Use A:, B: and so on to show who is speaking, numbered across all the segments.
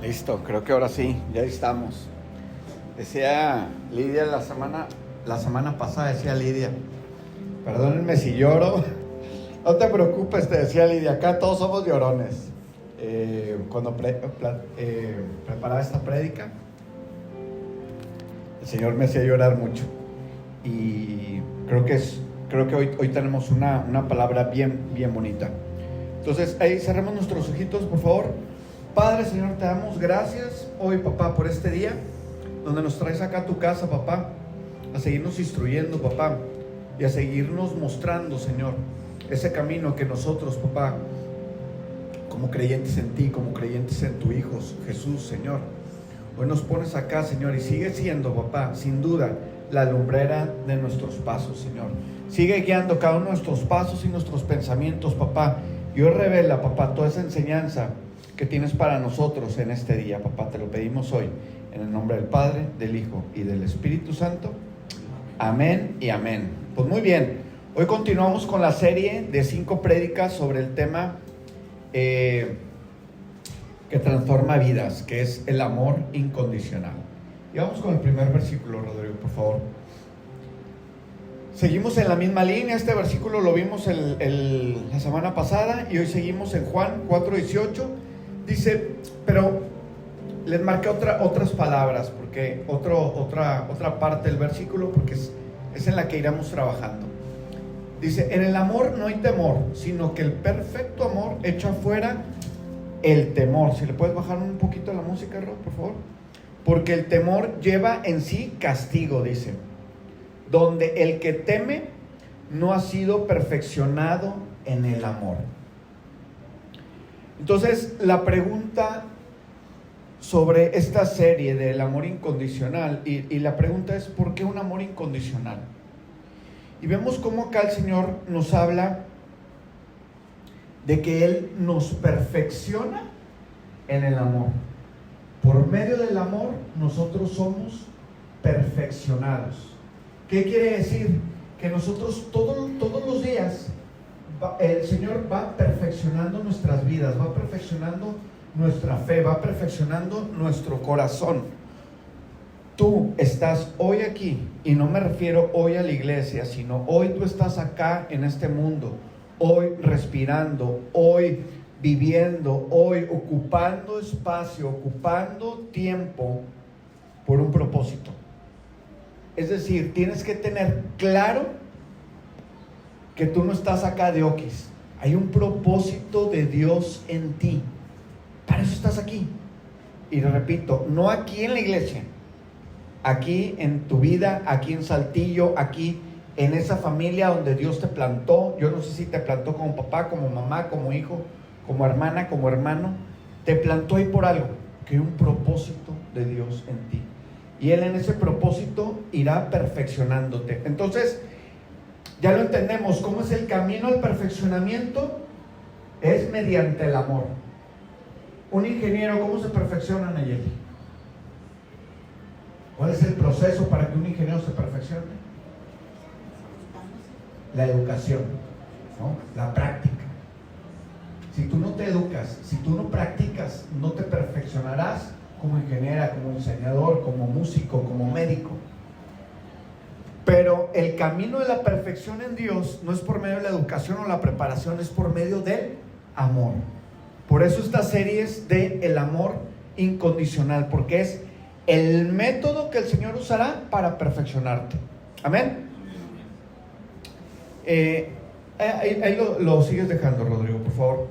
A: Listo, creo que ahora sí, ya estamos. Decía Lidia la semana pasada, decía Lidia, perdónenme si lloro, no te preocupes, te decía Lidia, acá todos somos llorones. Cuando preparaba esta prédica, el Señor me hacía llorar mucho. Y creo que hoy tenemos una palabra bien bonita. Entonces, ahí cerremos nuestros ojitos, por favor. Padre, Señor, te damos gracias hoy, papá, por este día donde nos traes acá a tu casa, papá, a seguirnos instruyendo, papá, y a seguirnos mostrando, Señor, ese camino que nosotros, papá, como creyentes en ti, como creyentes en tu Hijo Jesús, Señor, hoy nos pones acá, Señor, y sigue siendo, papá, sin duda, la lumbrera de nuestros pasos, Señor. Sigue guiando cada uno de nuestros pasos y nuestros pensamientos, papá, y hoy revela, papá, toda esa enseñanza que tienes para nosotros en este día, papá. Te lo pedimos hoy, en el nombre del Padre, del Hijo y del Espíritu Santo. Amén y amén. Pues muy bien, hoy continuamos con la serie de 5 prédicas sobre el tema que transforma vidas, que es el amor incondicional. Y vamos con el primer versículo, Rodrigo, por favor. Seguimos en la misma línea. Este versículo lo vimos la semana pasada y hoy seguimos en Juan 4:18. Dice, pero les marqué otras palabras, porque otra parte del versículo, porque es en la que iremos trabajando. Dice, en el amor no hay temor, sino que el perfecto amor echa fuera el temor. Si le puedes bajar un poquito la música, Rod, por favor. Porque el temor lleva en sí castigo, dice, donde el que teme no ha sido perfeccionado en el amor. Entonces, la pregunta sobre esta serie del amor incondicional, y la pregunta es, ¿por qué un amor incondicional? Y vemos cómo acá el Señor nos habla de que Él nos perfecciona en el amor. Por medio del amor, nosotros somos perfeccionados. ¿Qué quiere decir? Que nosotros todos los días el Señor va perfeccionando nuestras vidas, va perfeccionando nuestra fe, va perfeccionando nuestro corazón. Tú estás hoy aquí, y no me refiero hoy a la iglesia, sino hoy tú estás acá en este mundo, hoy respirando, hoy viviendo, hoy ocupando espacio, ocupando tiempo por un propósito. Es decir, tienes que tener claro que tú no estás acá de oquis. Hay un propósito de Dios en ti. Para eso estás aquí. Y repito, no aquí en la iglesia, aquí en tu vida, aquí en Saltillo, aquí en esa familia donde Dios te plantó. Yo no sé si te plantó como papá, como mamá, como hijo, como hermana, como hermano. Te plantó ahí por algo, que hay un propósito de Dios en ti. Y Él en ese propósito irá perfeccionándote. Entonces, ya lo entendemos. ¿Cómo es el camino al perfeccionamiento? Es mediante el amor. Un ingeniero, ¿cómo se perfecciona, Nayeli? ¿Cuál es el proceso para que un ingeniero se perfeccione? La educación, ¿no? La práctica. Si tú no te educas, si tú no practicas, no te perfeccionarás como ingeniera, como diseñador, como músico, como médico. Pero el camino de la perfección en Dios no es por medio de la educación o la preparación, es por medio del amor. Por eso esta serie es de el amor incondicional, porque es el método que el Señor usará para perfeccionarte. Amén. Ahí lo sigues dejando, Rodrigo, por favor.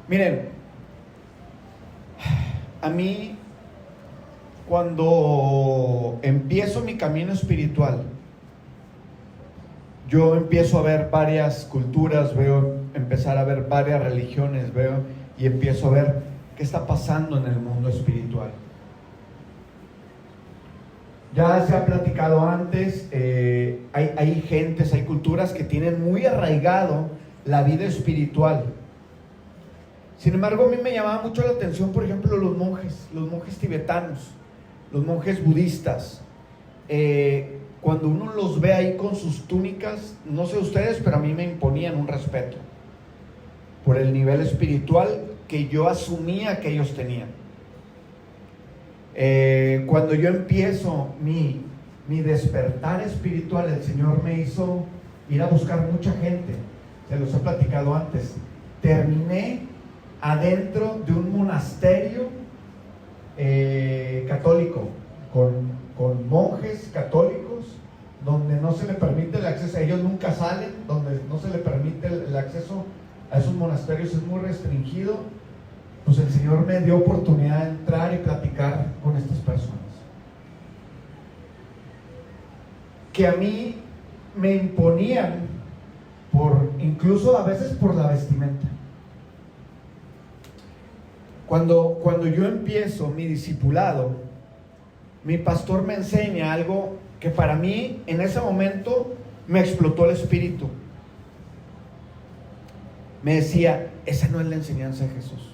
A: Miren, a mí, cuando empiezo mi camino espiritual, yo empiezo a ver varias culturas, empezar a ver varias religiones, y empiezo a ver qué está pasando en el mundo espiritual. Ya se ha platicado antes, hay gentes, hay culturas que tienen muy arraigado la vida espiritual. Sin embargo, a mí me llamaba mucho la atención, por ejemplo, los monjes tibetanos, los monjes budistas. Cuando uno los ve ahí con sus túnicas, no sé ustedes, pero a mí me imponían un respeto por el nivel espiritual que yo asumía que ellos tenían. Cuando yo empiezo mi despertar espiritual, el Señor me hizo ir a buscar mucha gente. Se los he platicado antes. Terminé adentro de un monasterio católico, con monjes católicos, donde no se le permite el acceso. Ellos nunca salen, donde no se le permite el acceso a esos monasterios, es muy restringido. Pues el Señor me dio oportunidad de entrar y platicar con estas personas, que a mí me imponían, incluso a veces por la vestimenta. Cuando yo empiezo mi discipulado, mi pastor me enseña algo que para mí en ese momento me explotó el espíritu. Me decía, esa no es la enseñanza de Jesús.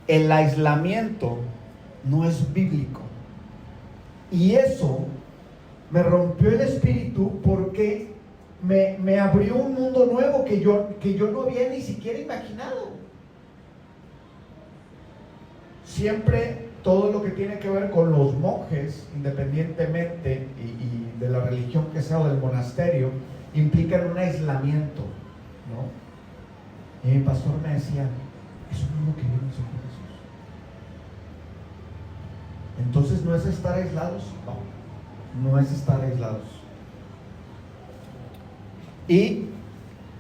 A: El aislamiento no es bíblico. Y eso me rompió el espíritu, porque me abrió un mundo nuevo que yo no había ni siquiera imaginado. Siempre todo lo que tiene que ver con los monjes, independientemente y de la religión que sea o del monasterio, implican un aislamiento, ¿no? Y mi pastor me decía, eso no es lo que vino el Señor Jesús. Entonces, ¿no es estar aislados? No es estar aislados. Y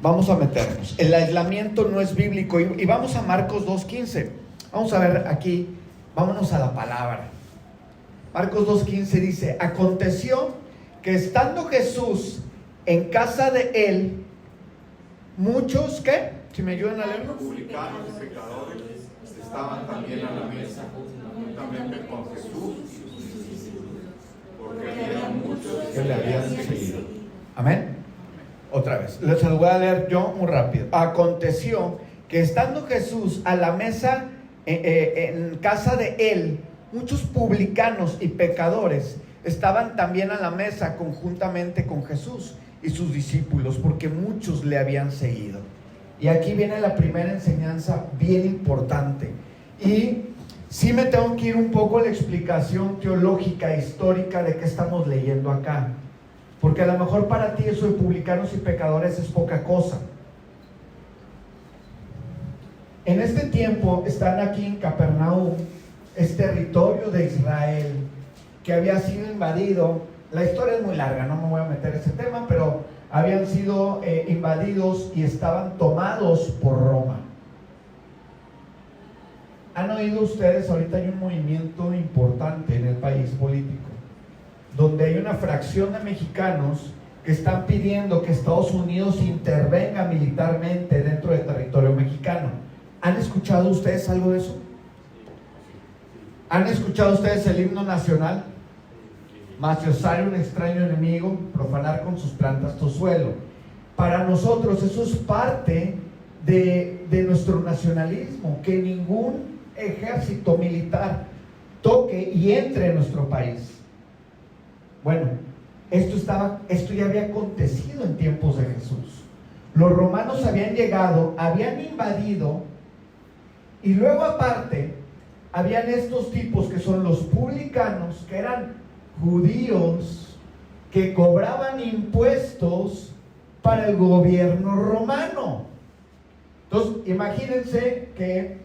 A: vamos a meternos. El aislamiento no es bíblico. Y vamos a Marcos 2:15. Vamos a ver aquí, vámonos a la palabra. Marcos 2:15 dice: aconteció que estando Jesús en casa de él, muchos, ¿qué? Si me ayudan a leerlo.
B: Publicanos y pecadores estaban también a la mesa, juntamente con Jesús y sus discípulos, porque había muchos
A: que le habían seguido. Amén. Otra vez, les lo voy a leer yo muy rápido. Aconteció que estando Jesús a la mesa en casa de él, muchos publicanos y pecadores estaban también a la mesa conjuntamente con Jesús y sus discípulos, porque muchos le habían seguido. Y aquí viene la primera enseñanza bien importante. Y sí me tengo que ir un poco a la explicación teológica e histórica de qué estamos leyendo acá, porque a lo mejor para ti eso de publicanos y pecadores es poca cosa. En este tiempo están aquí en Capernaum, es territorio de Israel que había sido invadido. La historia es muy larga, no me voy a meter en ese tema, pero habían sido invadidos y estaban tomados por Roma. ¿Han oído ustedes? Ahorita hay un movimiento importante en el país político, donde hay una fracción de mexicanos que están pidiendo que Estados Unidos intervenga militarmente dentro del territorio mexicano. ¿Han escuchado ustedes algo de eso? ¿Han escuchado ustedes el himno nacional? Maciosare un extraño enemigo, profanar con sus plantas tu suelo. Para nosotros eso es parte de nuestro nacionalismo, que ningún ejército militar toque y entre en nuestro país. Bueno, esto ya había acontecido en tiempos de Jesús. Los romanos habían llegado, habían invadido, y luego aparte habían estos tipos que son los publicanos, que eran judíos que cobraban impuestos para el gobierno romano. Entonces, imagínense que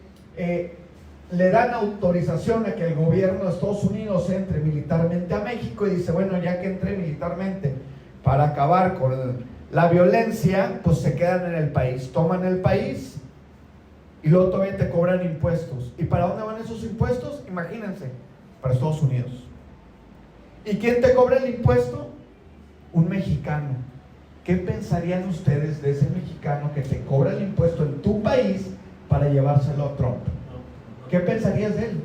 A: le dan autorización a que el gobierno de Estados Unidos entre militarmente a México, y dice, bueno, ya que entre militarmente para acabar con la violencia, pues se quedan en el país, toman el país y luego todavía te cobran impuestos. ¿Y para dónde van esos impuestos? Imagínense, para Estados Unidos. ¿Y quién te cobra el impuesto? Un mexicano. ¿Qué pensarían ustedes de ese mexicano que te cobra el impuesto en tu país para llevárselo a Trump? ¿Qué pensarías de él?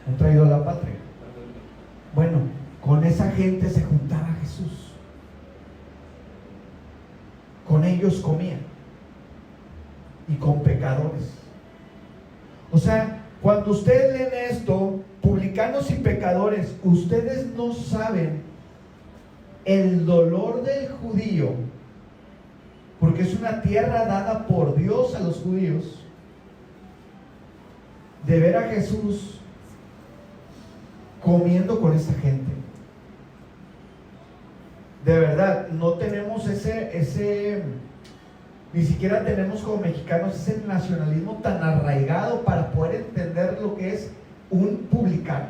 A: Un traidor a la patria. Bueno, con esa gente se juntaba Jesús. Con ellos comía. Y con pecadores. O sea, cuando ustedes leen esto, publicanos y pecadores, ustedes no saben el dolor del judío, porque es una tierra dada por Dios a los judíos, de ver a Jesús comiendo con esta gente. De verdad, no tenemos ni siquiera tenemos como mexicanos ese nacionalismo tan arraigado para poder entender lo que es un publicano.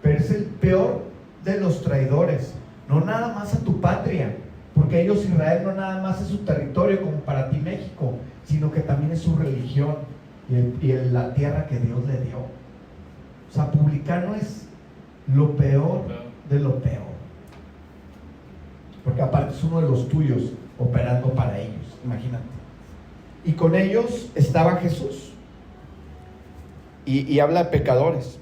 A: Pero es el peor de los traidores, no nada más a tu patria, porque ellos, Israel, no nada más es su territorio como para ti México, sino que también es su religión y la tierra que Dios le dio. O sea, publicano es lo peor de lo peor, porque aparte es uno de los tuyos operando para ellos, imagínate. Y con ellos estaba Jesús y habla de pecadores.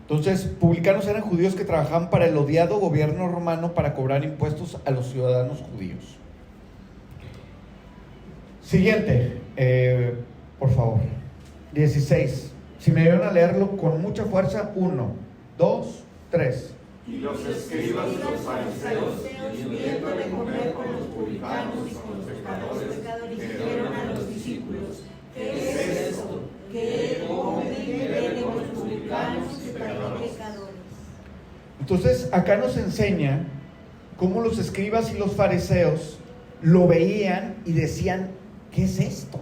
A: Entonces, publicanos eran judíos que trabajaban para el odiado gobierno romano para cobrar impuestos a los ciudadanos judíos. Siguiente, por favor. 16. Si me ayudan a leerlo con mucha fuerza. 1, 2, 3.
B: Y los escribas y los fariseos, viendo de comer con los publicanos y con los pecadores, dijeron a los discípulos: ¿qué es esto? Que comen y beben con los publicanos y pecadores.
A: Entonces, acá nos enseña cómo los escribas y los fariseos lo veían y decían: ¿qué es esto?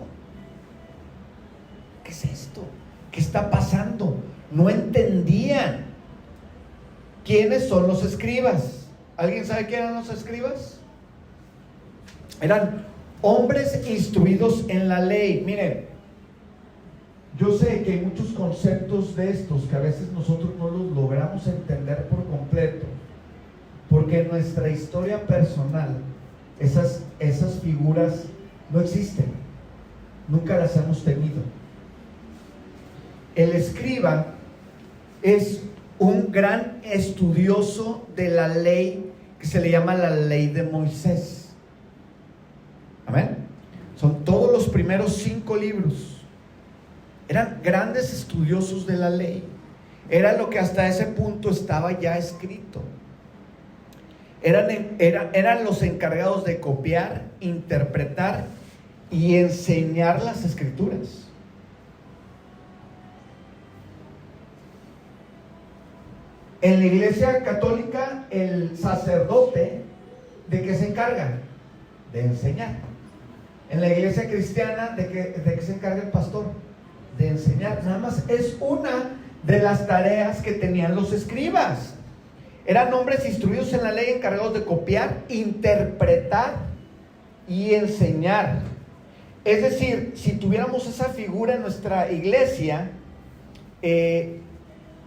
A: ¿Qué es esto? ¿Qué está pasando? No entendían. ¿Quiénes son los escribas? ¿Alguien sabe quién eran los escribas? Eran hombres instruidos en la ley. Miren, yo sé que hay muchos conceptos de estos que a veces nosotros no los logramos entender por completo, porque en nuestra historia personal esas figuras no existen, nunca las hemos tenido. El escriba es un gran estudioso de la ley que se le llama la ley de Moisés. Amén. Son todos los primeros 5 libros. Eran grandes estudiosos de la ley. Era lo que hasta ese punto estaba ya escrito. Eran los encargados de copiar, interpretar y enseñar las escrituras. En la iglesia católica, el sacerdote, ¿de qué se encarga? De enseñar. En la iglesia cristiana, ¿de qué se encarga el pastor? De enseñar. Nada más es una de las tareas que tenían los escribas. Eran hombres instruidos en la ley, encargados de copiar, interpretar y enseñar. Es decir, si tuviéramos esa figura en nuestra iglesia,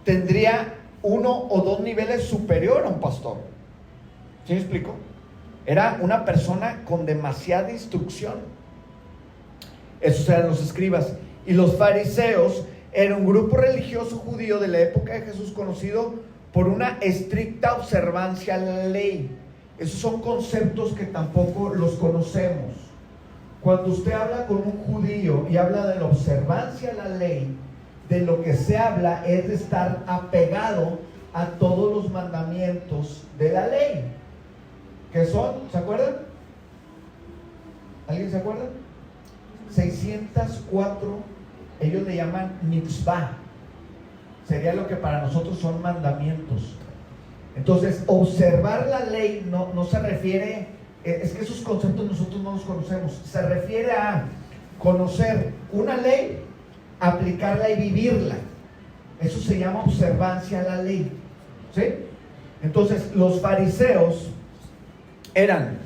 A: tendría 1 o 2 niveles superior a un pastor. ¿Sí me explico? Era una persona con demasiada instrucción. Esos eran los escribas. Y los fariseos eran un grupo religioso judío de la época de Jesús conocido por una estricta observancia a la ley. Esos son conceptos que tampoco los conocemos. Cuando usted habla con un judío y habla de la observancia a la ley, de lo que se habla es de estar apegado a todos los mandamientos de la ley. ¿Qué son? ¿Se acuerdan? ¿Alguien se acuerda? 604, ellos le llaman mitzvah. Sería lo que para nosotros son mandamientos. Entonces, observar la ley no se refiere, es que esos conceptos nosotros no los conocemos. Se refiere a conocer una ley, aplicarla y vivirla. Eso se llama observancia a la ley. ¿Sí? Entonces, los fariseos eran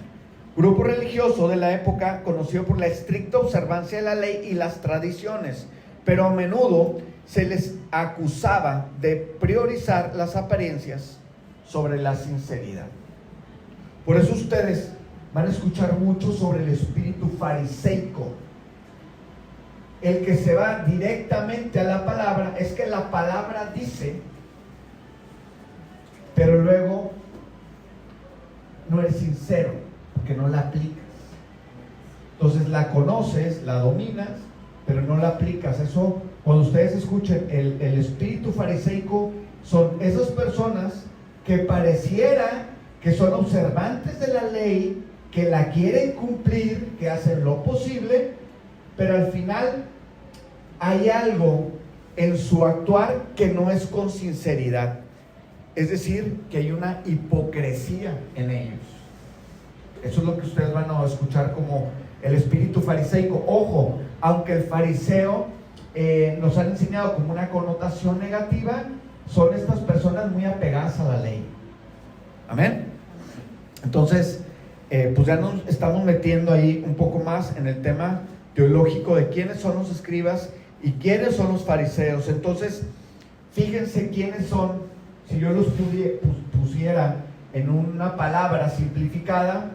A: grupo religioso de la época conocido por la estricta observancia de la ley y las tradiciones, pero a menudo se les acusaba de priorizar las apariencias sobre la sinceridad. Por eso ustedes van a escuchar mucho sobre el espíritu fariseico. El que se va directamente a la palabra es que la palabra dice, pero luego no eres sincero, porque no la aplicas. Entonces la conoces, la dominas, pero no la aplicas. Eso, cuando ustedes escuchen el espíritu fariseico, son esas personas que pareciera que son observantes de la ley, que la quieren cumplir, que hacen lo posible, pero al final hay algo en su actuar que no es con sinceridad. Es decir, que hay una hipocresía en ellos. Eso es lo que ustedes van a escuchar como el espíritu fariseico. Ojo, aunque el fariseo nos han enseñado como una connotación negativa, son estas personas muy apegadas a la ley. Amén. Entonces, pues ya nos estamos metiendo ahí un poco más en el tema teológico de quiénes son los escribas y quiénes son los fariseos. Entonces, fíjense quiénes son. Si yo los pusiera en una palabra simplificada,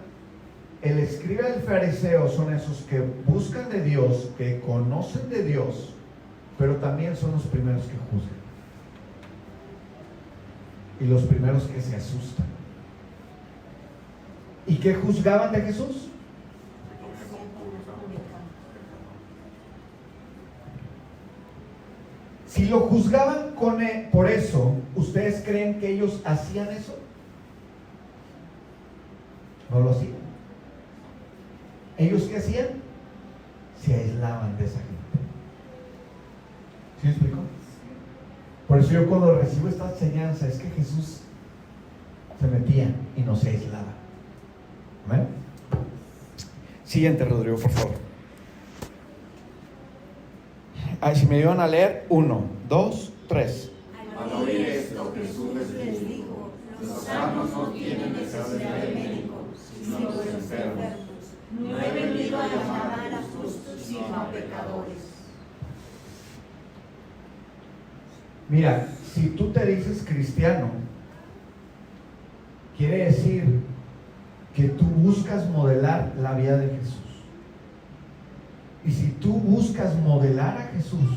A: el escriba y el fariseo son esos que buscan de Dios, que conocen de Dios, pero también son los primeros que juzgan y los primeros que se asustan. ¿Y qué juzgaban de Jesús? Si lo juzgaban por eso, ¿ustedes creen que ellos hacían eso? No lo hacían. ¿Ellos qué hacían? Se aislaban de esa gente. ¿Sí me explico? Por eso yo cuando recibo esta enseñanza es que Jesús se metía y no se aislaba. ¿Amén? Siguiente, Rodrigo, por favor. Ay, si me iban a leer, 1, 2, 3.
B: Al oír esto, Jesús les dijo: los sanos no tienen necesidad de médico, sino los enfermos. No he venido a llamar a justos, sino a pecadores.
A: Mira, si tú te dices cristiano, quiere decir que tú buscas modelar la vida de Jesús. Y si tú buscas modelar a Jesús,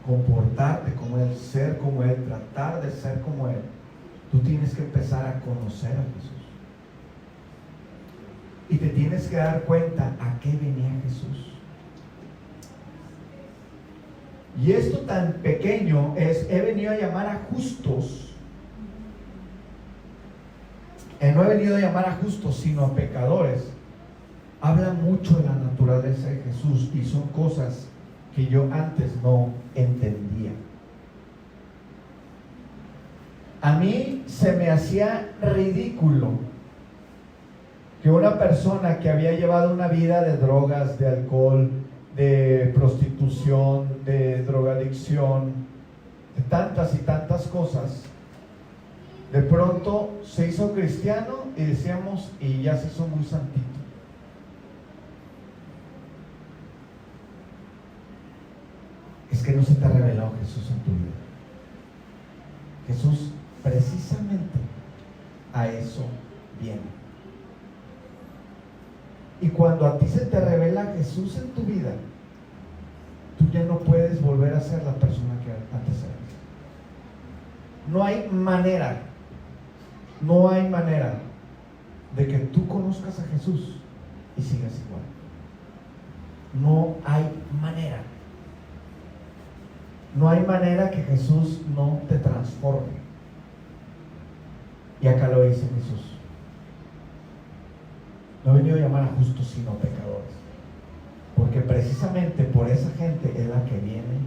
A: comportarte como Él, ser como Él, tratar de ser como Él, tú tienes que empezar a conocer a Jesús. Y te tienes que dar cuenta a qué venía Jesús. Y esto tan pequeño es: he venido a llamar a justos. No he venido a llamar a justos, sino a pecadores. Habla mucho de la naturaleza de Jesús y son cosas que yo antes no entendía. A mí se me hacía ridículo que una persona que había llevado una vida de drogas, de alcohol, de prostitución, de drogadicción, de tantas y tantas cosas, de pronto se hizo cristiano y decíamos, y ya se hizo muy santito. Es que no se te ha revelado Jesús en tu vida. Jesús precisamente a eso viene. Y cuando a ti se te revela Jesús en tu vida, tú ya no puedes volver a ser la persona que antes eras. No hay manera de que tú conozcas a Jesús y sigas igual. No hay manera. No hay manera que Jesús no te transforme. Y acá lo dice Jesús: no he venido a llamar a justos sino a pecadores. Porque precisamente por esa gente es la que viene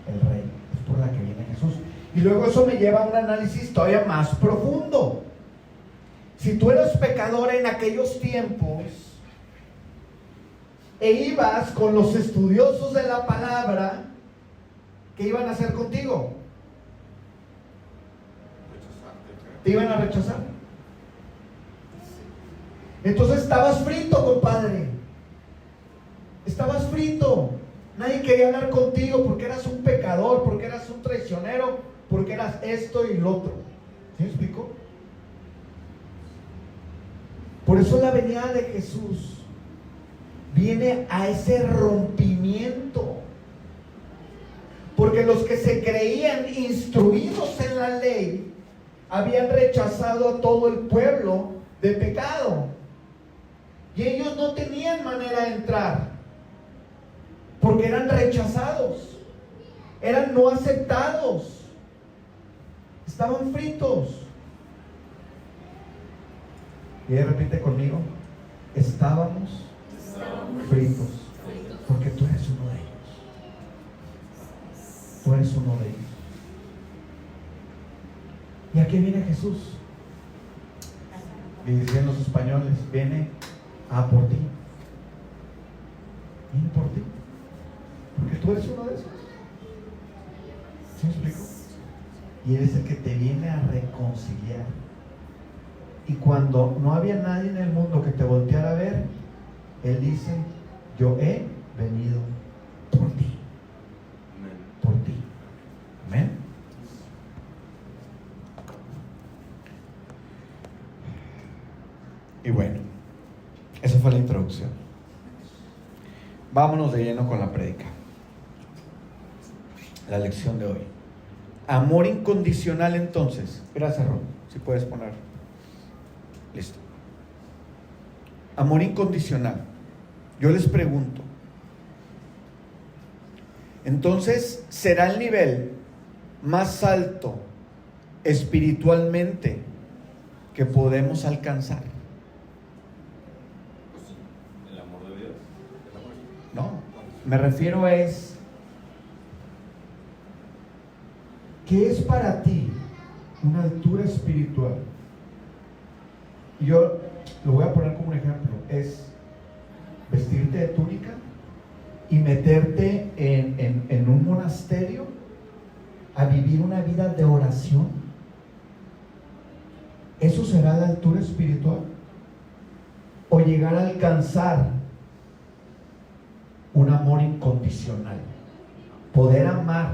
A: el Rey, es por la que viene Jesús. Y luego eso me lleva a un análisis todavía más profundo. Si tú eres pecador en aquellos tiempos e ibas con los estudiosos de la palabra, ¿qué iban a hacer contigo? Te iban a rechazar. Entonces estabas frito, compadre. Estabas frito. Nadie quería hablar contigo porque eras un pecador, porque eras un traicionero, porque eras esto y lo otro. ¿Sí me explico? Por eso la venida de Jesús viene a ese rompimiento. Porque los que se creían instruidos en la ley habían rechazado a todo el pueblo de pecado. Y ellos no tenían manera de entrar. Porque eran rechazados. Eran no aceptados. Estaban fritos. Y repite conmigo: estábamos fritos. eres uno de ellos. ¿Y a qué viene Jesús? Y decían los españoles, viene a por ti. Viene por ti. Porque tú eres uno de esos. ¿Sí me explico? Y Él es el que te viene a reconciliar. Y cuando no había nadie en el mundo que te volteara a ver, Él dice, yo he venido por ti. Por ti. Amén. Y bueno, esa fue la introducción. Vámonos de lleno con la prédica. La lección de hoy. Amor incondicional entonces. Gracias, Ron. Si puedes poner. Listo. Amor incondicional. Yo les pregunto. Entonces, ¿será el nivel más alto espiritualmente que podemos alcanzar?
C: El amor de Dios.
A: No, me refiero a ¿qué es para ti una altura espiritual? Y yo lo voy a poner como un ejemplo. Es vestirte de túnica y meterte en un monasterio a vivir una vida de oración. ¿Eso será la altura espiritual? ¿O llegar a alcanzar un amor incondicional? Poder amar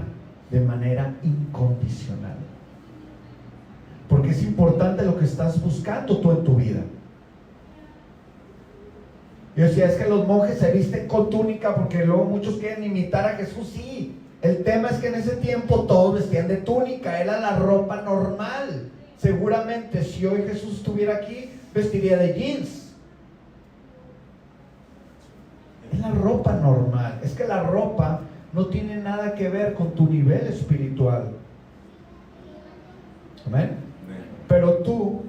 A: de manera incondicional. Porque es importante lo que estás buscando tú en tu vida. Yo decía, es que los monjes se visten con túnica porque luego muchos quieren imitar a Jesús. Sí, el tema es que en ese tiempo todos vestían de túnica, era la ropa normal. Seguramente si hoy Jesús estuviera aquí, vestiría de jeans. Es la ropa normal. Es que la ropa no tiene nada que ver con tu nivel espiritual. Amén. Pero tú,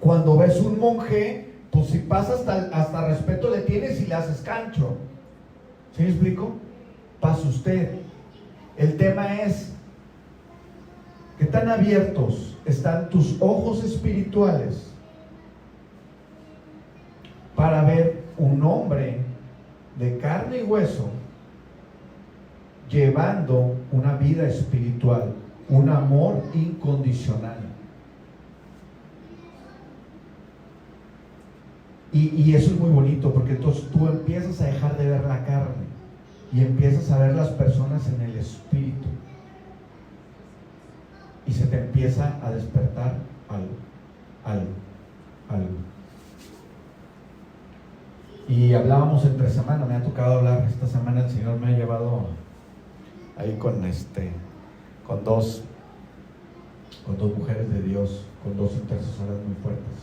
A: cuando ves un monje, pues si pasa hasta respeto le tienes y le haces cancho. ¿Sí me explico? Pasa usted. El tema es, ¿qué tan abiertos están tus ojos espirituales para ver un hombre de carne y hueso llevando una vida espiritual, un amor incondicional? Y eso es muy bonito, porque entonces tú empiezas a dejar de ver la carne y empiezas a ver las personas en el espíritu, y se te empieza a despertar algo. Y hablábamos entre semana, me ha tocado hablar esta semana, el Señor me ha llevado ahí con dos mujeres de Dios, con dos intercesoras muy fuertes,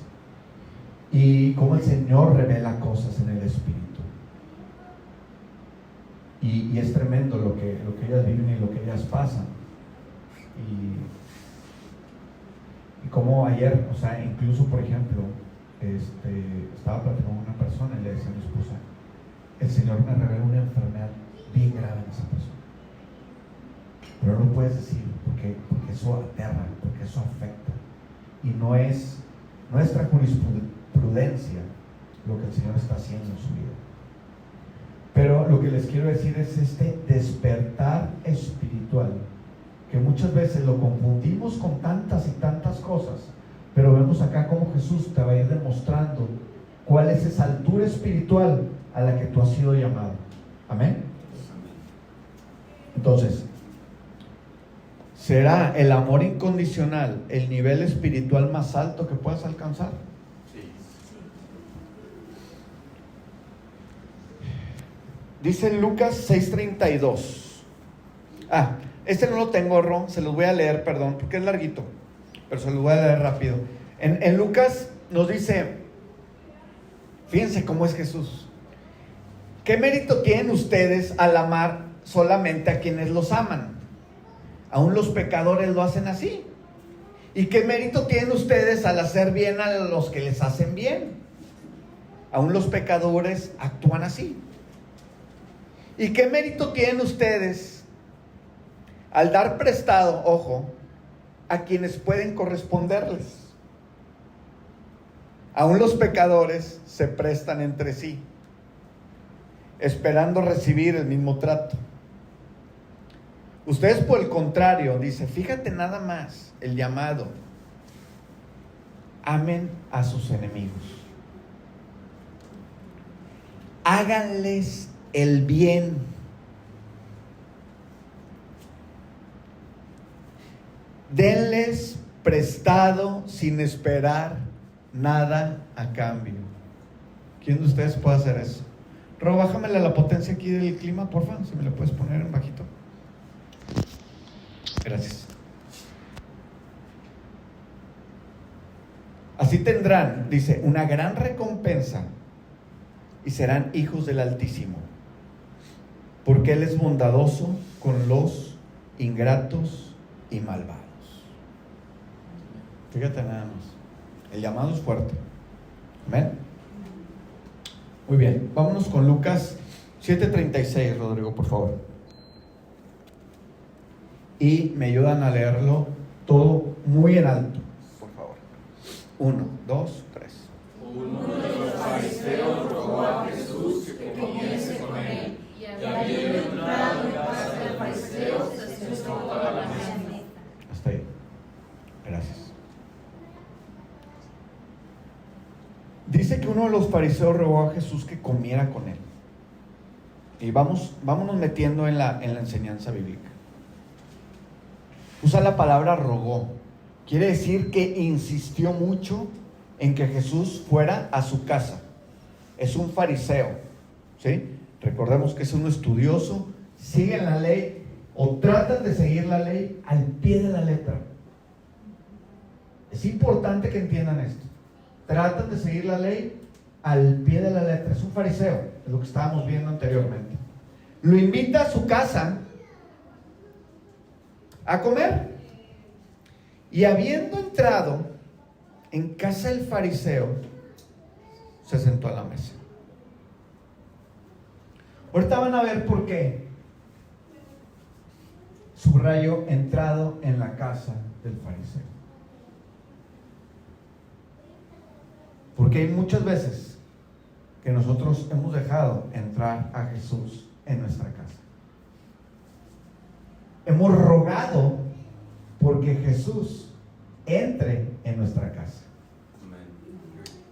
A: y cómo el Señor revela cosas en el espíritu, y es tremendo lo que ellas viven y lo que ellas pasan, y como ayer, o sea, incluso por ejemplo, estaba platicando con una persona y le decía a mi esposa, el Señor me revela una enfermedad bien grave en esa persona, pero no lo puedes decir porque eso aterra, porque eso afecta, y no es nuestra jurisprudencia lo que el Señor está haciendo en su vida. Pero lo que les quiero decir es este despertar espiritual, que muchas veces lo confundimos con tantas y tantas cosas, pero vemos acá cómo Jesús te va a ir demostrando cuál es esa altura espiritual a la que tú has sido llamado. Amén. Entonces, ¿será el amor incondicional el nivel espiritual más alto que puedas alcanzar?
C: Sí.
A: Dice en Lucas 6:32. Este no lo tengo, Ron, se los voy a leer, perdón, porque es larguito, pero se los voy a leer rápido. En Lucas nos dice, fíjense cómo es Jesús. ¿Qué mérito tienen ustedes al amar solamente a quienes los aman? Aún los pecadores lo hacen así. ¿Y qué mérito tienen ustedes al hacer bien a los que les hacen bien? Aún los pecadores actúan así. ¿Y qué mérito tienen ustedes al dar prestado, ojo, a quienes pueden corresponderles. Aún los pecadores se prestan entre sí, esperando recibir el mismo trato. Ustedes, por el contrario, dice, fíjate nada más el llamado: amen a sus enemigos, háganles el bien, denles prestado sin esperar nada a cambio. ¿Quién de ustedes puede hacer eso? Ro, bájamele la potencia aquí del clima, porfa, si me lo puedes poner en bajito. Gracias. Así tendrán, dice, una gran recompensa y serán hijos del Altísimo, porque Él es bondadoso con los ingratos y malvados. Fíjate nada más. El llamado es fuerte. Amén. Muy bien, vámonos con Lucas 7:36, Rodrigo, por favor. Y me ayudan a leerlo todo muy en alto, por favor. 1, 2, 3.
B: Uno de los fariseos rogó a Jesús que comiese con él, y habiendo entrado en casa del fariseo, se sentó a la mesa.
A: Hasta ahí. Gracias. Dice que uno de los fariseos rogó a Jesús que comiera con él. Y vámonos metiendo en la enseñanza bíblica. Usa la palabra rogó. Quiere decir que insistió mucho en que Jesús fuera a su casa. Es un fariseo, ¿sí? Recordemos que es un estudioso, siguen la ley o tratan de seguir la ley al pie de la letra. Es importante que entiendan esto. Tratan de seguir la ley al pie de la letra. Es un fariseo, es lo que estábamos viendo anteriormente. Lo invita a su casa a comer. Y habiendo entrado en casa del fariseo, se sentó a la mesa. Ahorita van a ver por qué. Subrayo, entrado en la casa del fariseo. Porque hay muchas veces que nosotros hemos dejado entrar a Jesús en nuestra casa. Hemos rogado porque Jesús entre en nuestra casa.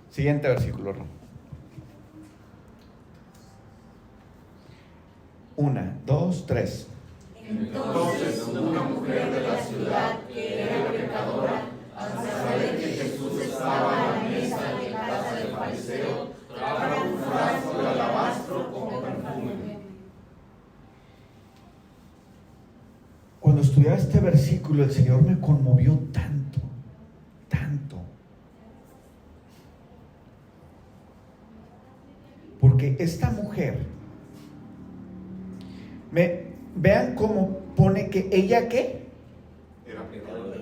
A: Siguiente versículo, Ron. 1, 2, 3.
B: Entonces una mujer de la ciudad que era pecadora, al saber que Jesús estaba a la mesa de casa del fariseo, trajo un frasco de alabastro con perfume.
A: Cuando estudiaba este versículo, el Señor me conmovió tanto, tanto. Porque esta mujer, vean cómo pone que ella, ¿qué?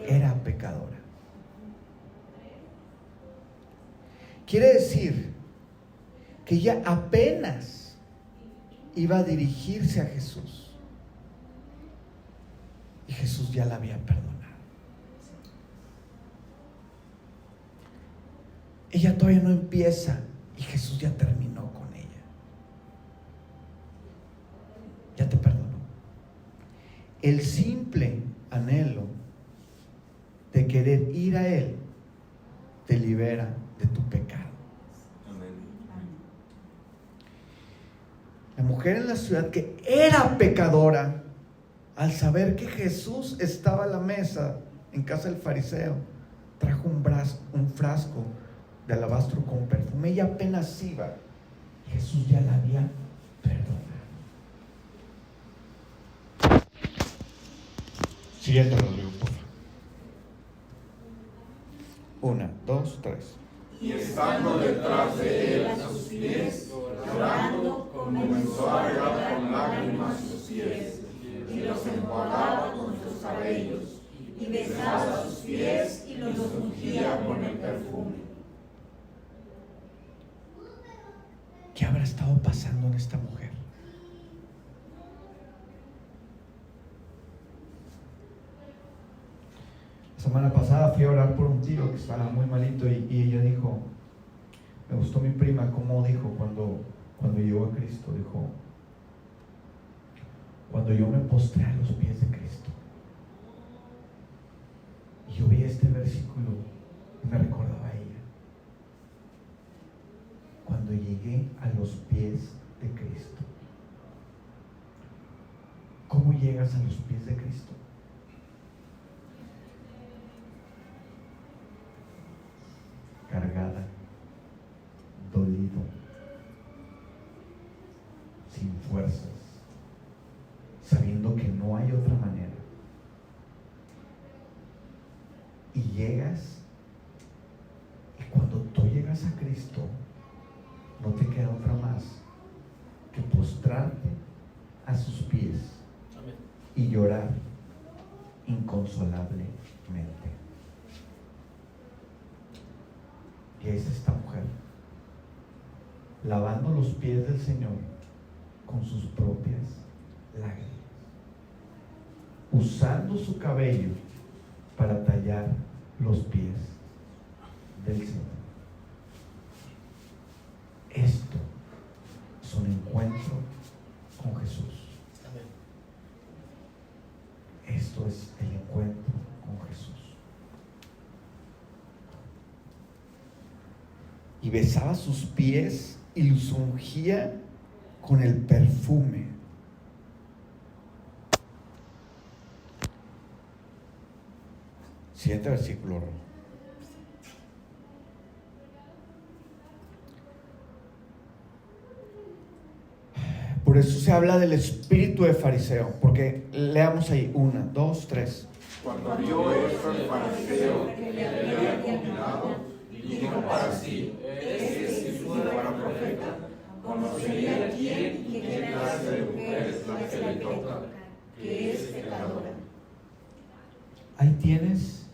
A: Era pecadora. Quiere decir que ella apenas iba a dirigirse a Jesús y Jesús ya la había perdonado. Ella todavía no empieza y Jesús ya terminó con ella. Ya te perdonó. El simple anhelo de querer ir a Él te libera de tu pecado.
C: Amén.
A: La mujer en la ciudad que era pecadora, al saber que Jesús estaba a la mesa en casa del fariseo, trajo un frasco de alabastro con perfume. Ella apenas iba, Jesús ya la había perdonado. Siguiente, Rodrigo, por favor. 1, 2, 3.
B: Y estando detrás de él a sus pies, llorando, comenzó a regar con lágrimas sus pies, y los enjuagaba con sus cabellos, y besaba sus pies y los ungía con el perfume.
A: ¿Qué habrá estado pasando en esta mujer? semana pasada fui a orar por un tío que estaba muy malito y ella dijo, me gustó mi prima cómo dijo cuando llegó a Cristo, dijo, cuando yo me postré a los pies de Cristo y yo vi este versículo y me recordaba a ella. Cuando llegué a los pies de Cristo. ¿Cómo llegas a los pies de Cristo? Cargada, dolido, sin fuerzas, sabiendo que no hay otra manera. Y llegas, y cuando tú llegas a Cristo, no te queda otra más que postrarte a sus pies. Amén. Y llorar inconsolablemente. Y ahí está esta mujer, lavando los pies del Señor con sus propias lágrimas, usando su cabello para tallar los pies del Señor. Esto es un encuentro con Jesús. Amén. Esto es el encuentro con Jesús. Y besaba sus pies y los ungía con el perfume. Siguiente versículo. Por eso se habla del espíritu de fariseo, porque leamos ahí 1, 2, 3.
B: Cuando vio esto el fariseo que le había convidado, dijo para sí, si fuera profeta, conocería quién y qué clase de mujer es la que le toca, que es pecadora.
A: Ahí tienes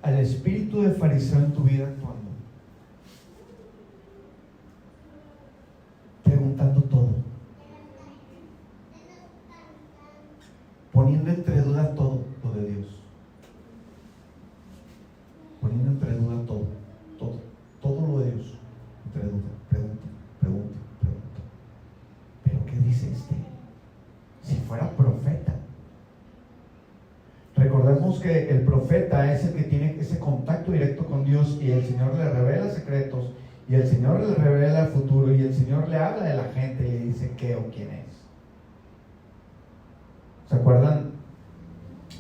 A: al espíritu de fariseo en tu vida actuando, preguntando todo, poniendo entre duda todo lo de Dios, poniendo entre duda todo lo de Dios, entre duda, pregunta. Pero ¿qué dice este? Si fuera profeta. Recordemos que el profeta es el que tiene ese contacto directo con Dios y el Señor le revela secretos y el Señor le revela el futuro y el Señor le habla de la gente y le dice qué o quién es. ¿Se acuerdan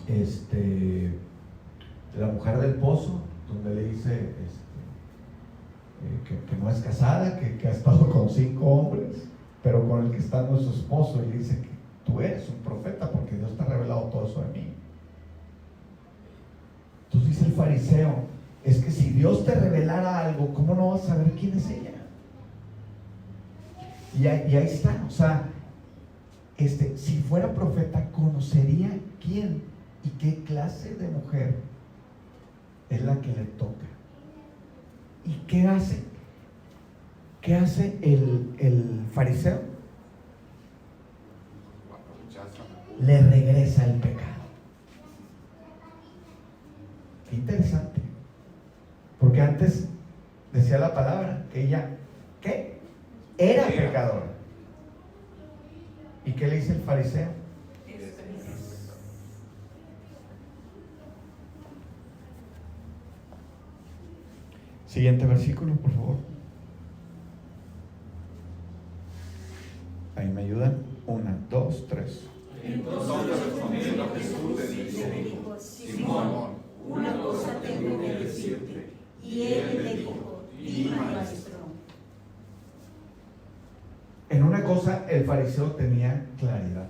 A: de la mujer del pozo? Donde le dice que no es casada, que ha estado con 5 hombres, pero con el que está no es su esposo, y le dice que tú eres un profeta porque Dios te ha revelado todo eso de mí. Entonces dice el fariseo, es que si Dios te revelara algo, ¿cómo no vas a saber quién es ella? Y ahí está, o sea, si fuera profeta, conocería quién y qué clase de mujer es la que le toca. ¿Y qué hace? ¿Qué hace el fariseo? Le regresa el pecado. Qué interesante. Porque antes decía la palabra que ella, ¿qué? Era pecadora. ¿Y qué le dice el fariseo? Siguiente versículo, por favor. Ahí me ayudan. 1, 2, 3.
B: Entonces respondiendo Jesús le dijo, Simón, una cosa tengo que decirte. Y él le dijo, di, maestro.
A: En una cosa el fariseo tenía claridad.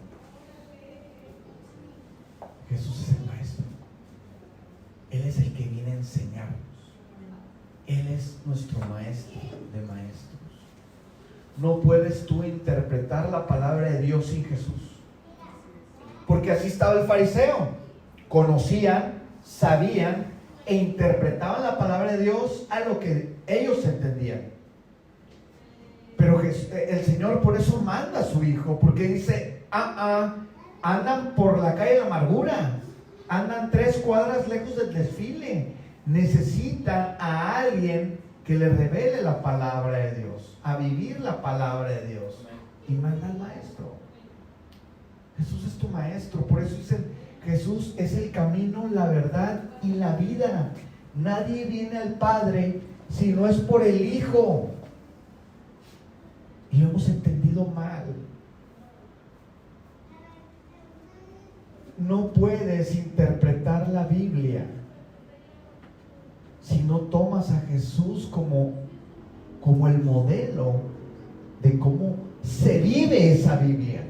A: Jesús es el maestro. Él es el que viene a enseñarnos. Él es nuestro maestro de maestros. No puedes tú interpretar la palabra de Dios sin Jesús. Porque así estaba el fariseo. Conocían, sabían e interpretaban la palabra de Dios a lo que ellos entendían. Pero el Señor por eso manda a su Hijo, porque dice, andan por la calle de la amargura, andan 3 cuadras lejos del desfile. Necesitan a alguien que les revele la palabra de Dios, a vivir la palabra de Dios. Y manda al maestro. Jesús es tu maestro. Por eso dicen, Jesús es el camino, la verdad y la vida. Nadie viene al Padre si no es por el Hijo. Y lo hemos entendido mal. No puedes interpretar la Biblia si no tomas a Jesús como el modelo de cómo se vive esa Biblia.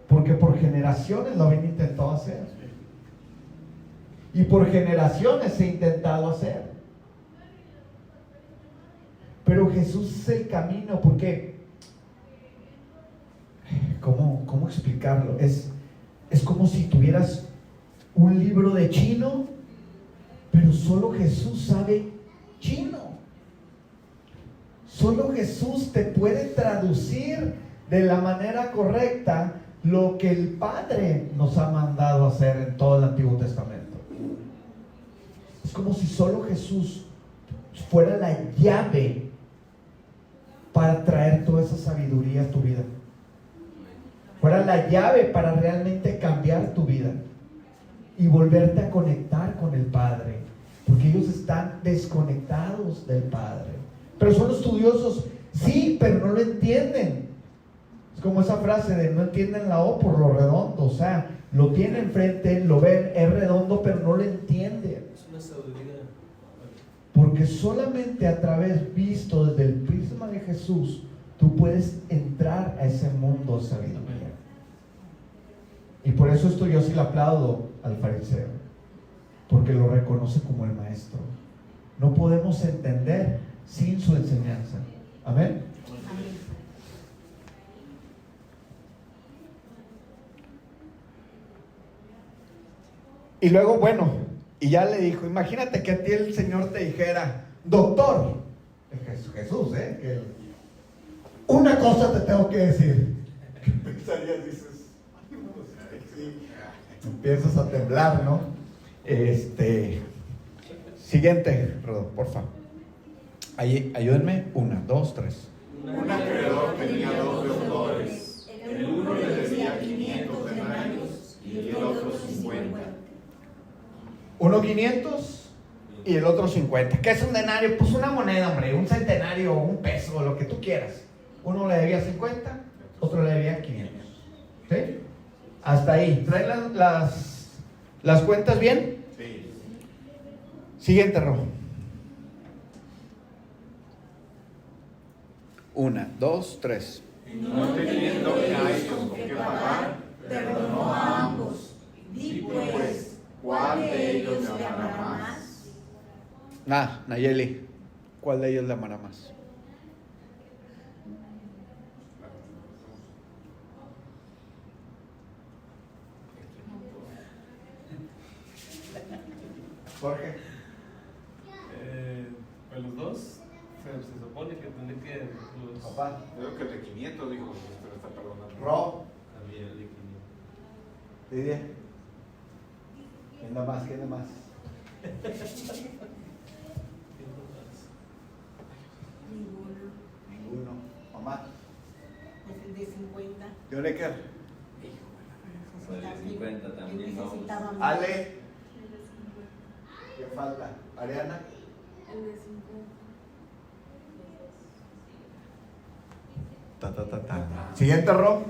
A: Porque por generaciones lo habían intentado hacer. Y por generaciones se ha intentado hacer. Pero Jesús es el camino, porque ¿cómo explicarlo? Es como si tuvieras un libro de chino, pero solo Jesús sabe chino. Solo Jesús te puede traducir de la manera correcta lo que el Padre nos ha mandado hacer en todo el Antiguo Testamento. Es como si solo Jesús fuera la llave para traer toda esa sabiduría a tu vida. Fuera la llave para realmente cambiar tu vida y volverte a conectar con el Padre, porque ellos están desconectados del Padre. Pero son estudiosos, sí, pero no lo entienden. Es como esa frase de no entienden la O por lo redondo. O sea, lo tienen enfrente, lo ven, es redondo, pero no lo entienden.
D: Es una sabiduría.
A: Porque solamente a través, visto desde el prisma de Jesús, tú puedes entrar a ese mundo de sabiduría. Y por eso esto yo sí le aplaudo al fariseo, porque lo reconoce como el maestro. No podemos entender sin su enseñanza. Amén. Y luego, bueno, y ya le dijo, imagínate que a ti el Señor te dijera, doctor, Jesús, que una cosa te tengo que decir. ¿Qué pensarías? Dices, sí, empiezas a temblar, ¿no? Siguiente, Rodo, por favor. Ayúdenme, 1, 2, 3.
B: Un acreedor tenía 2 deudores. El uno le debía 500 denarios y el otro 50.
A: Uno 500 y el otro 50. ¿Qué es un denario? Pues una moneda, hombre, un centenario, un peso, lo que tú quieras. Uno le debía 50, otro le debía 500. ¿Sí? Hasta ahí. ¿Traen las cuentas bien?
C: Sí.
A: Siguiente, Rojo. 1, 2, 3.
B: No teniendo ellos con qué pagar, perdonó a ambos. Di pues, ¿cuál de ellos le amará más?
A: Nayeli, ¿cuál de ellos le amará más? Jorge.
D: Pues los dos, se supone que tendría que los...
A: Papá.
C: Creo que el de 500 dijo, pero está perdonando.
A: Ro.
D: También el de 500.
A: Lidia. ¿Quién da más? ¿Quién da más? Ninguno. Mamá.
B: Es el de 50.
A: Yoneker.
C: El de 50 también vamos.
B: Necesitaba más.
A: Ale. ¿Qué falta? Ariana.
B: El de 50.
A: Siguiente, Ro.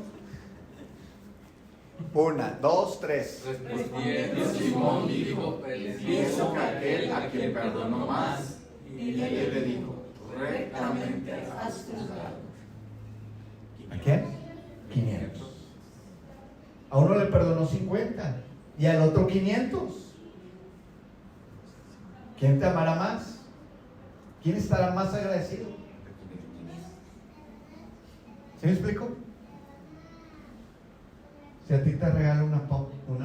A: 1, 2, 3.
C: Respondiendo Simón dijo, pienso que aquel a quien perdonó más, y él le dijo, rectamente has juzgado.
A: ¿A quién? 500. A uno le perdonó 50 y al otro 500. ¿Quién te amará más? ¿Quién estará más agradecido? ¿Sí me explico? Si a ti te regala una pop, ¿cómo?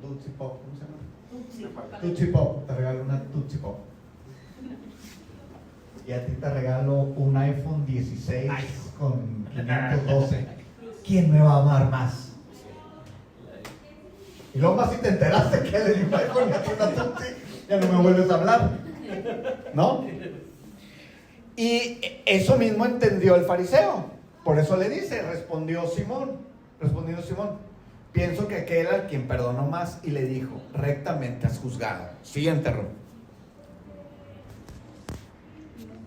A: Tootsie Pop, ¿cómo se llama? Tootsie Pop, te regalo una Tootsie Pop. Y a ti te regalo un iPhone 16 con 512. ¿Quién me va a amar más? Y luego más si te enteraste que le dijo, ay, ya no me vuelves a hablar, ¿no? Y eso mismo entendió el fariseo. Por eso le dice, respondiendo Simón, pienso que aquel al quien perdonó más, y le dijo, rectamente has juzgado. Siguiente, Ro.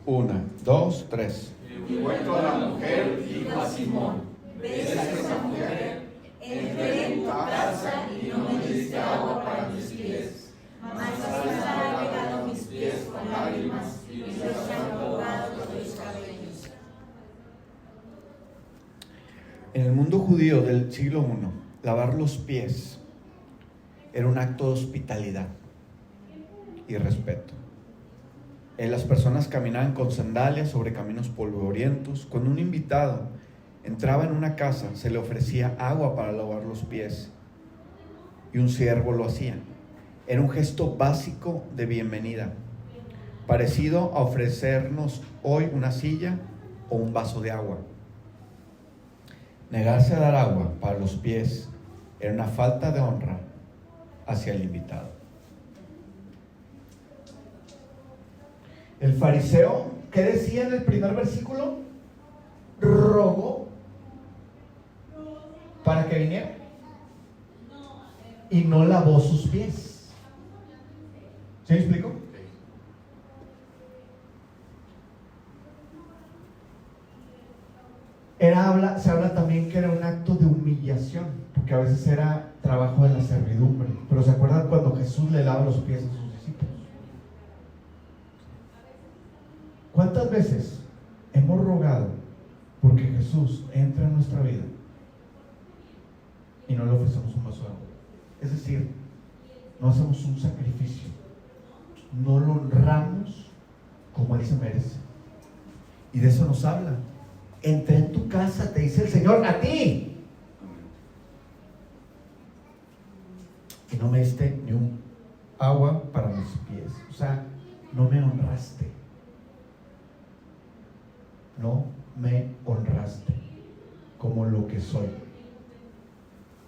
A: 1, 2, 3.
C: Y vuelto a la mujer, dijo a Simón:
B: ¿Ves a esa mujer? Entré en tu casa y no me diste agua para mis pies, mas esta ha regado mis pies con lágrimas y los ha enjugado con tus cabellos.
A: En el mundo judío del siglo I, lavar los pies era un acto de hospitalidad y respeto. Las personas caminaban con sandalias sobre caminos polvorientos. Cuando un invitado entraba en una casa, se le ofrecía agua para lavar los pies, y un siervo lo hacía. Era un gesto básico de bienvenida, parecido a ofrecernos hoy una silla o un vaso de agua. Negarse a dar agua para los pies era una falta de honra hacia el invitado. El fariseo, ¿qué decía en el primer versículo? Rogó para que viniera y no lavó sus pies. ¿Sí me explico? Se habla también que era un acto de humillación, porque a veces era trabajo de la servidumbre. Pero ¿se acuerdan cuando Jesús le lava los pies a sus discípulos? ¿Cuántas veces hemos rogado porque Jesús entra en nuestra vida y no le ofrecemos un vaso de agua? Es decir, no hacemos un sacrificio, no lo honramos como Él se merece. Y de eso nos habla. Entré en tu casa, te dice el Señor, a ti, y no me diste ni un agua para mis pies. O sea, no me honraste. No me honraste como lo que soy.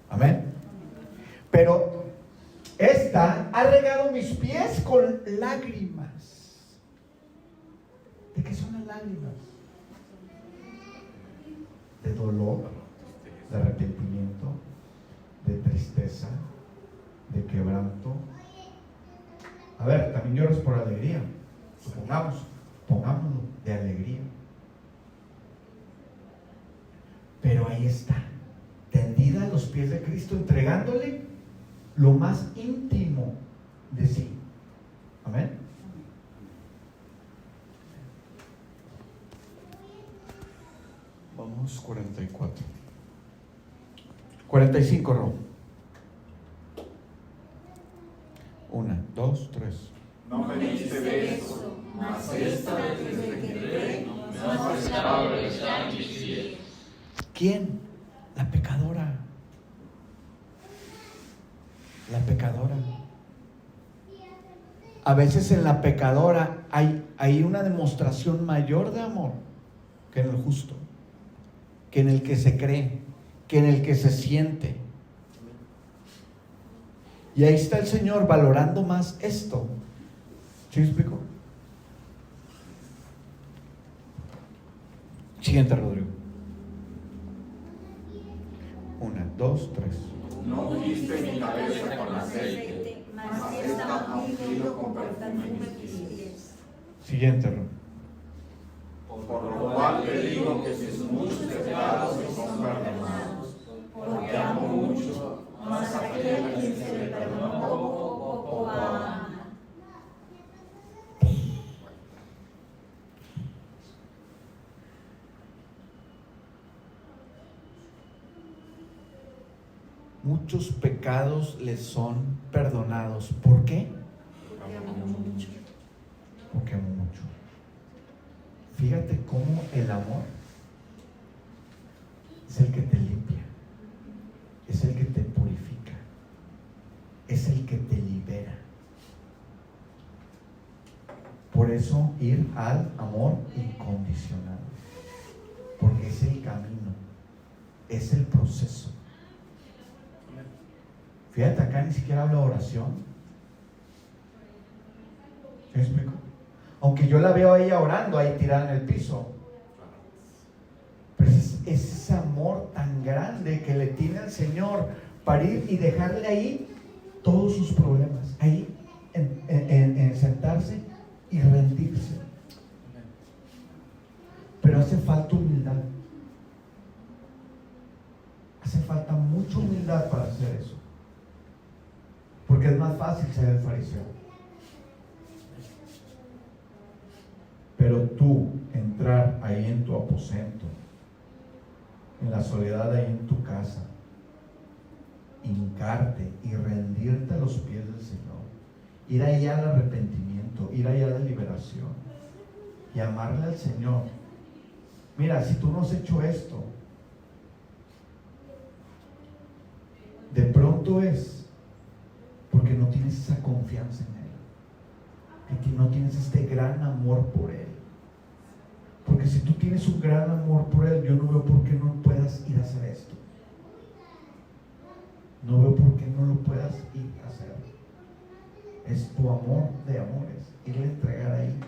A: Amén. Pero esta ha regado mis pies con lágrimas. ¿De qué son las lágrimas? De dolor, de arrepentimiento, de tristeza, de quebranto. A ver, también lloras por alegría. Pongámoslo de alegría. Pero ahí está, tendida a los pies de Cristo, entregándole lo más íntimo de sí. Amén. Vamos, 44. 45, Ro. 1, 2, 3.
C: No me diste beso, mas esta desde que entré me has dejado besar mis pies.
A: ¿Quién? La pecadora. La pecadora. A veces en la pecadora hay una demostración mayor de amor que en el justo, que en el que se cree, que en el que se siente. Y ahí está el Señor valorando más esto. ¿Sí me explico? Siguiente, Rodrigo. 1, 2, 3.
C: No ungiste mi cabeza con aceite,
B: mas esta ha ungido con perfume mis pies.
A: Siguiente, Ro.
C: por lo cual te digo que sus muchos pecados me son perdonados, porque amo mucho, mas aquel a quien se le perdonó poco ama.
A: Muchos pecados les son perdonados. ¿Por qué?
B: Porque amo mucho.
A: Porque amo mucho. Fíjate cómo el amor es el que te limpia, es el que te purifica, es el que te libera. Por eso ir al amor incondicional, porque es el camino, es el proceso. Fíjate, acá ni siquiera habla oración. ¿Me explico? Aunque yo la veo a ella orando ahí tirada en el piso. Pero es ese amor tan grande que le tiene al Señor para ir y dejarle ahí todos sus problemas. Ahí en sentarse y rendirse. Pero hace falta humildad. Hace falta mucha humildad para hacer eso. Porque es más fácil ser el fariseo. Pero tú entrar ahí en tu aposento, en la soledad ahí en tu casa, hincarte y rendirte a los pies del Señor, ir allá al arrepentimiento, ir allá a la liberación y amarle al Señor. Mira, si tú no has hecho esto, de pronto es porque no tienes esa confianza en Él, que no tienes este gran amor por Él. Porque si tú tienes un gran amor por Él, yo no veo por qué no puedas ir a hacer esto. No veo por qué no lo puedas ir a hacer. Es tu amor de amores, irle a entregar ahí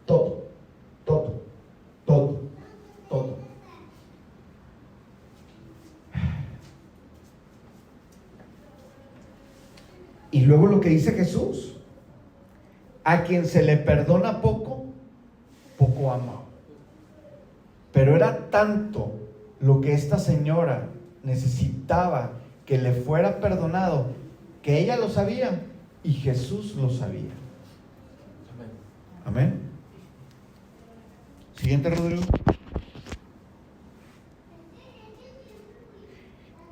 A: todo, todo, todo, todo. Y luego lo que dice Jesús: a quien se le perdona poco, poco ama. Pero era tanto lo que esta señora necesitaba que le fuera perdonado, que ella lo sabía y Jesús lo sabía. Amén. Siguiente, Rodrigo.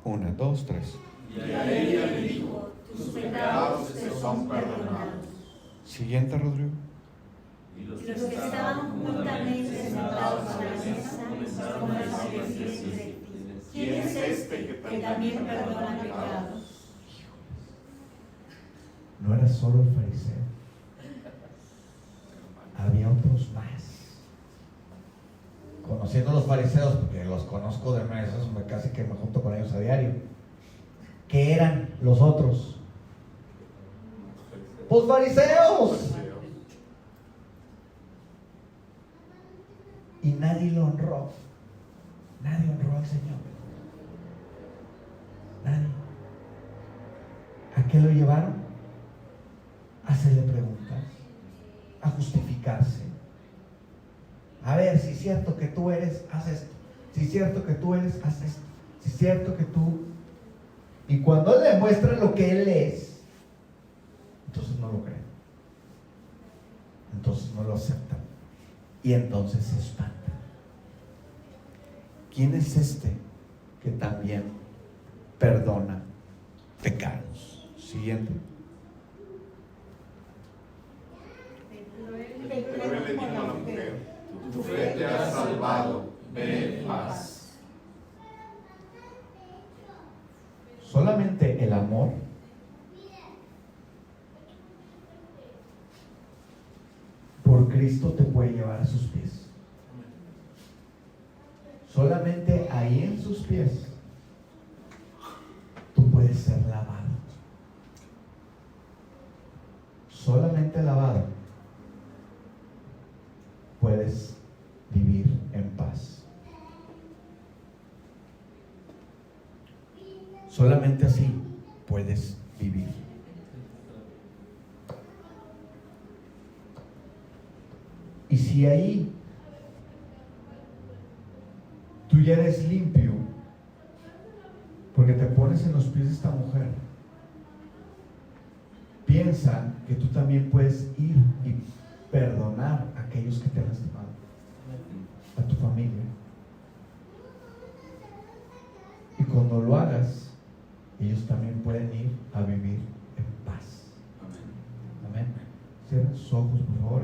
A: 1, 2, 3.
C: Y a ella le dijo: tus pecados te son perdonados.
A: Siguiente, Rodrigo.
B: Y los que estaban juntamente sentados a la mesa comenzaron a decirse: ¿quién es este que también perdona pecados?
A: No era solo el fariseo, había otros más. Conociendo a los fariseos, porque los conozco de meses, casi que me junto con ellos a diario. ¿Qué eran los otros? ¡Pues fariseos! Y nadie lo honró. Nadie honró al Señor. Nadie. ¿A qué lo llevaron? A hacerle preguntas, a justificarse. A ver, si es cierto que tú eres, haz esto. Si es cierto que tú eres, haz esto. Si es cierto que tú... Y cuando le muestran lo que él es, entonces no lo creen. Entonces no lo aceptan. Y entonces se espantan. ¿Quién es este que también perdona pecados? Siguiente.
C: Pero él le dijo a la mujer: tu fe te ha salvado, ve en paz.
A: Solamente el amor por Cristo te puede llevar a sus pies. Solamente ahí en sus pies tú puedes ser lavado. Solamente lavado puedes vivir en paz. Solamente así puedes vivir. Y si ahí tú ya eres limpio, porque te pones en los pies de esta mujer, piensa que tú también puedes ir y perdonar a aquellos que te han lastimado, a tu familia. Y cuando lo hagas, ellos también pueden ir a vivir en paz. Amén. Cierra tus ojos, por favor.